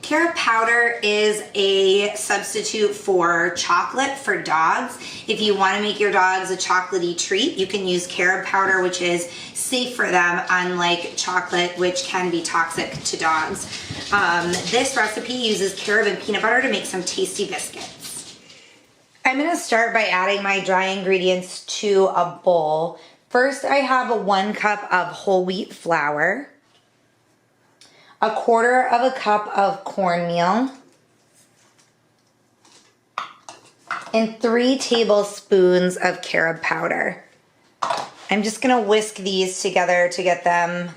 Carob powder is a substitute for chocolate for dogs. If you want to make your dogs a chocolatey treat, you can use carob powder, which is safe for them, unlike chocolate, which can be toxic to dogs. This recipe uses carob and peanut butter to make some tasty biscuits. I'm going to start by adding my dry ingredients to a bowl. First, I have 1 cup of whole wheat flour, 1/4 cup of cornmeal, and 3 tablespoons of carob powder. I'm just going to whisk these together to get them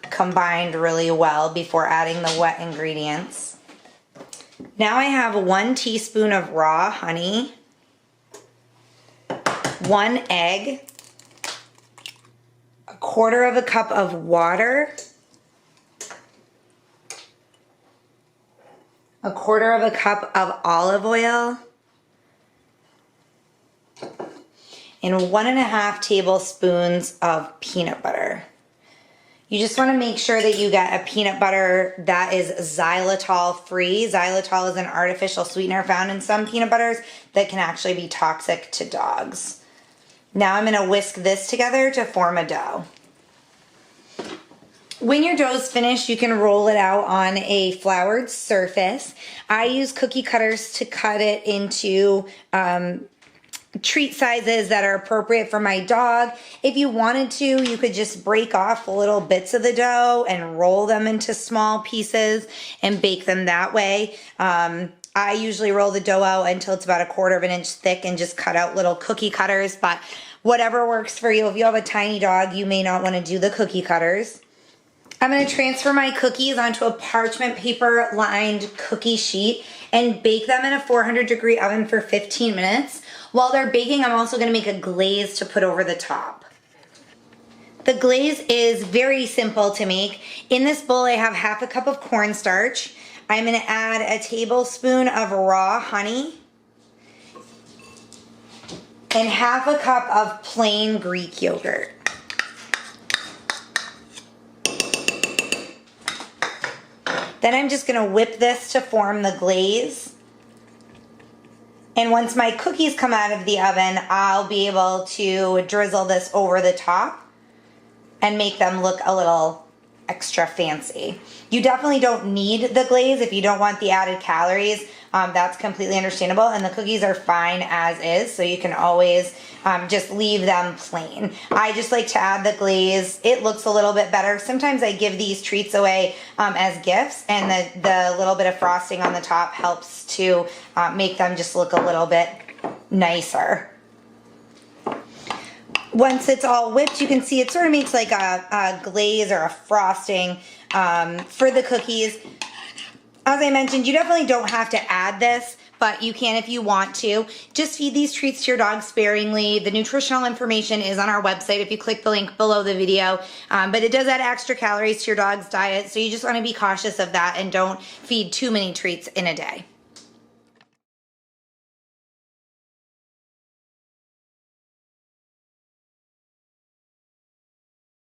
combined really well before adding the wet ingredients. Now I have 1 teaspoon of raw honey, 1 egg, 1/4 cup of water, 1/4 cup of olive oil, and 1½ tablespoons of peanut butter. You just want to make sure that you get a peanut butter that is xylitol free. Xylitol is an artificial sweetener found in some peanut butters that can actually be toxic to dogs. Now I'm going to whisk this together to form a dough. When your dough is finished, you can roll it out on a floured surface. I use cookie cutters to cut it into treat sizes that are appropriate for my dog. If you wanted to, you could just break off little bits of the dough and roll them into small pieces and bake them that way. I usually roll the dough out until it's about 1/4 inch thick and just cut out little cookie cutters, but whatever works for you. If you have a tiny dog, you may not want to do the cookie cutters. I'm going to transfer my cookies onto a parchment paper lined cookie sheet and bake them in a 400-degree oven for 15 minutes. While they're baking, I'm also going to make a glaze to put over the top. The glaze is very simple to make. In this bowl, I have 1/2 cup of cornstarch. I'm going to add a tablespoon of raw honey and 1/2 cup of plain Greek yogurt. Then I'm just going to whip this to form the glaze. And once my cookies come out of the oven, I'll be able to drizzle this over the top and make them look a little extra fancy. You definitely don't need the glaze if you don't want the added calories. That's completely understandable, and the cookies are fine as is, so you can always just leave them plain. I just like to add the glaze. It looks a little bit better. Sometimes I give these treats away as gifts, and the little bit of frosting on the top helps to make them just look a little bit nicer. Once it's all whipped, you can see it sort of makes like a glaze or a frosting for the cookies. As I mentioned, you definitely don't have to add this, but you can if you want to. Just feed these treats to your dog sparingly. The nutritional information is on our website if you click the link below the video, but it does add extra calories to your dog's diet, so you just want to be cautious of that and don't feed too many treats in a day.